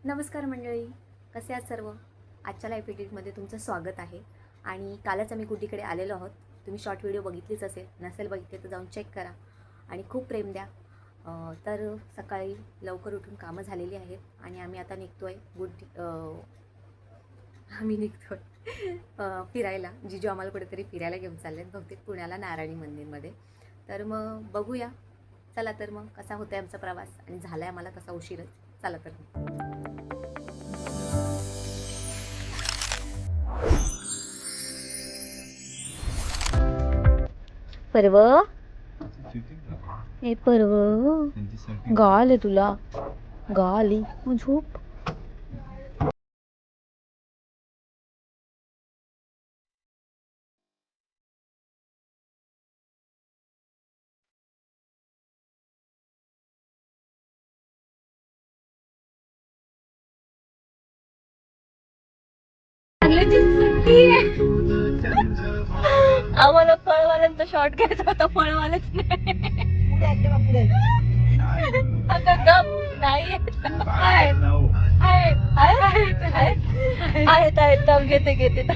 नमस्कार मंडळी, कसे आहात सर्व? आजच्या लाईव्ह एडिटमध्ये तुमचं स्वागत आहे. आणि कालच आम्ही कुटीकडे आलेलो आहोत. तुम्ही शॉर्ट व्हिडिओ बघितलीच असेल, नसेल बघितले तर जाऊन चेक करा आणि खूप प्रेम द्या. तर सकाळी लवकर उठून कामं झालेली आहेत आणि आम्ही आता निघतोय फिरायला. जिजू आम्हाला कुठेतरी फिरायला घेऊन चालले आहेत, बहुतेक पुण्याला नारायणी मंदिरमध्ये. तर मग बघूया, चला तर मग कसा होतोय आमचा प्रवास आणि झाला आहे आम्हाला तसा उशीरच. चला तर पर्व, ए पर्व, गाल आहे तुला, गाल आहे झोप. आम्हाला फळवाल्यांचा शॉर्ट घ्यायचा होता, फळवालेच आहेत घेते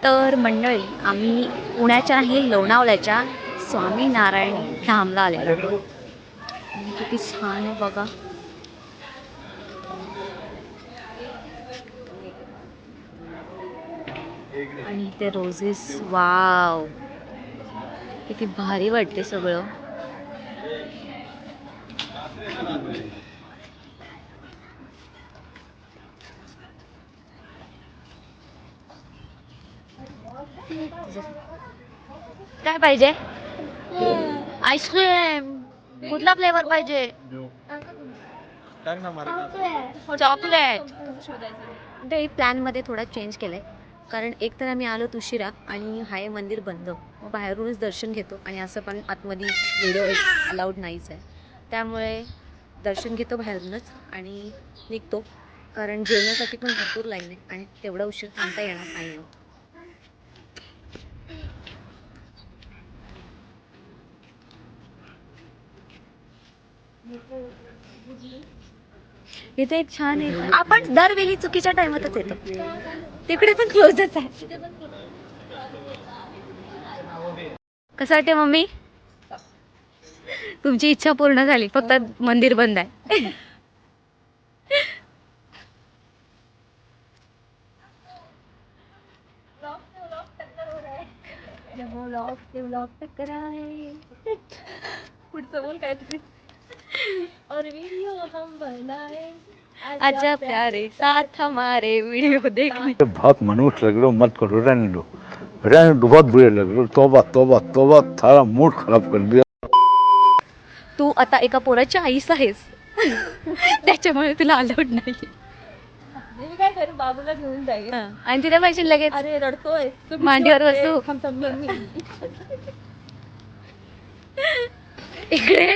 तर मंडळी, आम्ही पुण्याच्या हे लोणावळ्याच्या स्वामीनारायण धामला आलेलो. किती छान आहे बघा. आणि इथे रोजेस, वाव किती भारी वाटते सगळं. काय पाहिजे? आईस्क्रीम. कुठला फ्लेवर पाहिजे? चॉकलेट. ते प्लॅन मध्ये थोडा चेंज केलाय, कारण एक तर आम्ही आलो उशिरा आणि हाय मंदिर बंद, मग बाहेरूनच दर्शन घेतो. आणि असं पण आतमध्ये व्हिडिओ अलाउड नाहीच आहे, त्यामुळे दर्शन घेतो बाहेरूनच आणि निघतो. कारण जेवणासाठी पण भरपूर लाईन आहे आणि तेवढा उशीर थांबता येणार नाही. इथे एक छान आहे. आपण दरवेळी चुकीच्या टाइमातच येतो. तिकडे पण क्लोजच आहे. कसं वाटते मम्मी? तुमची इच्छा पूर्ण झाली, फक्त मंदिर बंद आहे. पुढचं बोल काय तुम्ही? और वीडियो हम बनाए आजा प्यारे साथ हमारे वीडियो देखने. बहुत मनुष्य लग रहे हो, मत करो, रहने दो, बहुत बुरे लग रहे हो. तौबा तौबा तौबा, सारा मूड खराब कर दिया. तू आता एका पोराची आईस आहेस, त्याच्यामुळे तुला अलाउड नाही. मी काय करू, बाबूला घेऊन जाईल आणि तिला पाहिजे लगेच. अरे रडतोय, मांडीवर बसू. इकडे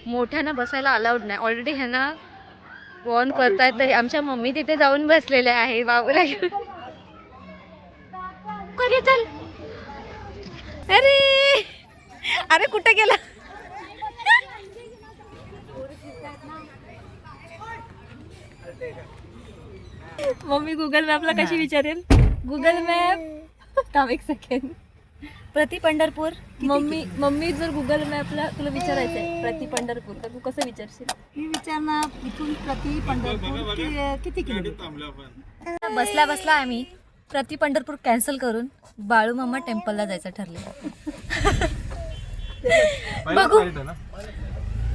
मोठ्यांना बसायला अलाउड नाही. ऑलरेडी ह्यांना वॉर्न करतायत, तरी आमच्या मम्मी तिथे जाऊन बसलेल्या आहे बाबूला घेऊन. चल. अरे अरे कुठे गेला? मम्मी गुगल मॅपला कशी विचारेल? गुगल मॅप, थांब एक सेकंड. प्रति पंढरपूर. मम्मी जर गुगल मॅपला तुला विचारायचंय प्रति पंढरपूर, तर तू कसं विचारशील? मी विचारणार इथून प्रति पंढरपूर किती किलोमीटर. बसला बसला आम्ही प्रति पंढरपूर कॅन्सल करून बाळूमामा टेम्पलला जायचं ठरलं. बघू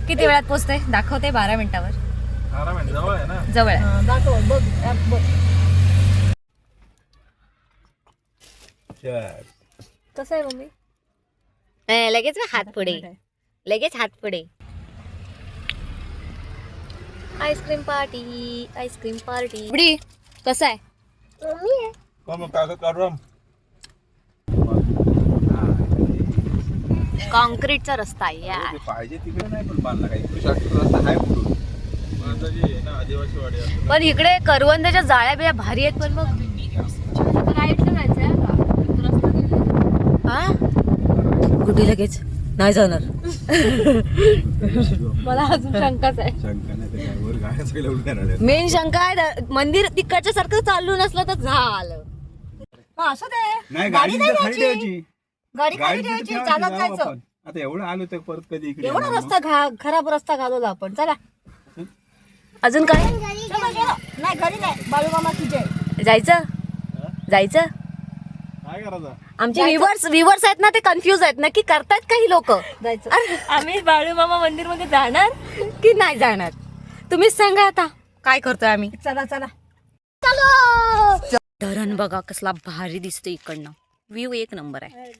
किती वेळात पोहोचते, दाखवते 12 मिनिटावर. जवळ आहे. दाखव बघ ऍप बघ कसं आहे मम्मी. लगेच हात पुढे, लगेच हात पुढे. Ice cream party, ice cream party. बुडी कसं आहे? कॉन्क्रीटचा रस्ता आहे यार. पाहिजे तिकडे नाही पण बांधला काही रस्ता आहे कुठून. पण इकडे करवंदाच्या जाळ्या बिळ्या भारी आहेत. पण मग हा कुठे लगेच नाही जाणार. मला अजून शंकाच आहे. शंका नाही तर काय, वर गाड्या सगळ्या उलट्या राहिल्या. मेन शंका आहे मंदिर तिकडच्या सारखं चालू नसलं तर झालं. मग असं दे नाही गाडी गाडी नाही तर खाली न्यायची. ठेवायची. गाडी खाली गाडी तिथे ठेवायची ठेवायची, चालत जाऊ जायचं. आपण. आता एवढं आलो तर परत कधी इकडे एवढा येणार रस्ता खराब रस्ता घालवला आपण. चला अजून काय चला, चला. नाही घरी नाही बाळूमामा तुझे जायचं जायचं. काय करायचं. आमचे व्ह्युअर्स आहेत ना, ते कन्फ्युज आहेत नक्की करतायत काही लोक जायचं. आम्ही बाळूमामा मंदिर मध्ये जाणार की नाही जाणार. तुम्हीच सांगा आता काय करतोय आम्ही. चला चला धरण बघा कसला भारी दिसतो इकडनं. व्ह्यू एक नंबर आहे.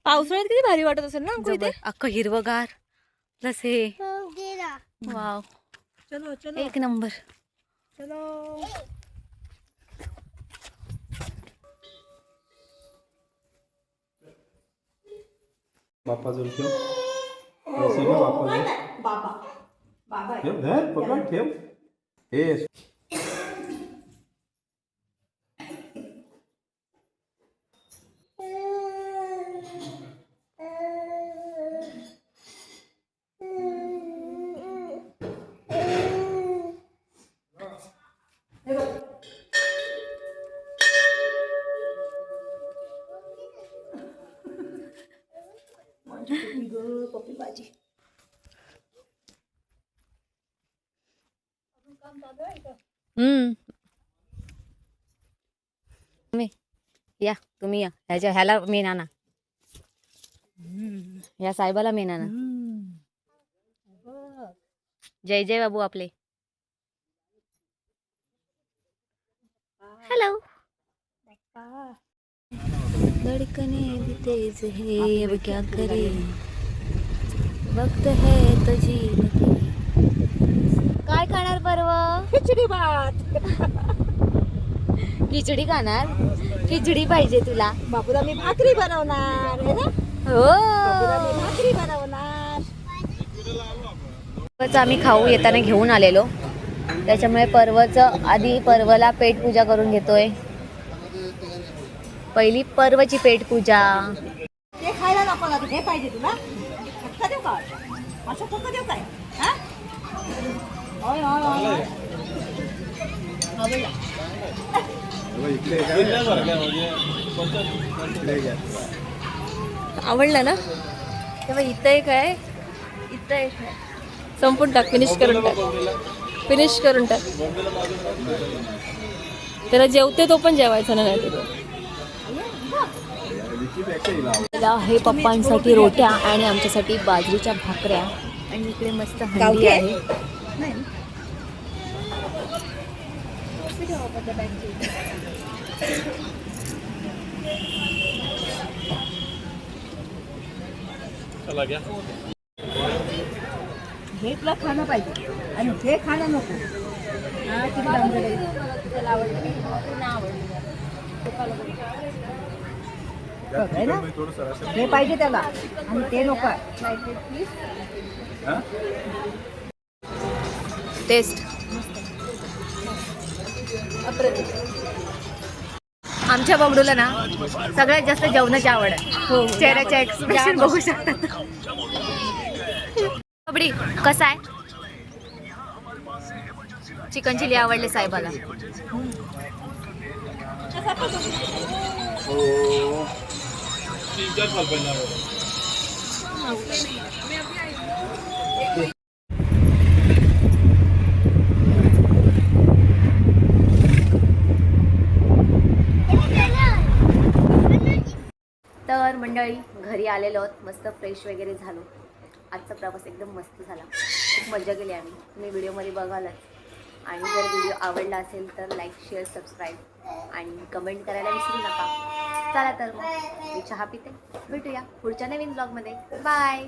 पावसाळ्यात किती भारी वाटत असेल ना. अख्खं हिरवगार प्लस हे वाव चलो चलो एक नंबर. चलो. बाप्पा जोर ठेव. ऐसे ना बाप्पा जोर. बाबा बाबा ठेव धर पकड ठेव. हे पप्पी भाजी. या तुम्ही या ह्याला मेन आणा. या साहेबाला मेन आणा. जय जय बाबू आपले. हॅलो. धड़कने भी तेज है अब क्या करे वक्त है तो जीने की. काय खाणार पर्व. खिचडी भात. खिचडी खाणार. खिचडी पाहिजे तुला. बापूला मी भाकरी बनवणार है ना. हो बापूला मी भाकरी बनवणार. आम्ही खाऊ येताना घेऊन आलेलो, त्याच्यामुळे पर्वचं आधी पर्वला पेट पूजा करून घेतोय. पहिली पर्वची पेट पूजा. ते खायला नको लागत. हे पाहिजे तुला. फक्त देऊ का असं फक्त देऊ काय. हा होय होय होय. इकडे आवडलं ना. तेव्हा इथं एक आहे, इथं एक आहे. संपून टाक. फिनिश करून टाक. फिनिश करून टाक. त्याला जेवते तो पण जेवायचा नाही तिथे. हे पप्पांसाठी रोट्या आणि आमच्यासाठी बाजरीच्या भाकऱ्या. आणि इकडे मस्त हंडी आहे. हे तुला खाणं पाहिजे आणि हे खाणं नको. हा किती डांबरं आहे. त्याला आवडलं आहे ना. हे पाहिजे त्याला आणि ते नको. टेस्ट आमच्या बबडूला ना सगळ्यात जास्त जेवणाची आवड आहे. चेहऱ्याच्या एक्सप्रेशन बघू शकतात. बबडी कसा आहे. चिकन चिली आवडले साहेबाला. तर मंडळी घरी आलेलो आहोत. मस्त फ्रेश वगैरे झालो. आजचा प्रवास एकदम मस्त झाला. खूप मजा केली आम्ही. तुम्ही व्हिडिओमध्ये बघालच. आणि जर व्हिडिओ आवडला असेल तर लाईक, शेअर, सबस्क्राईब आणि कमेंट करायला विसरू नका. चला तर मग मी चहा पिते. भेटूया पुढच्या नवीन ब्लॉगमध्ये. बाय.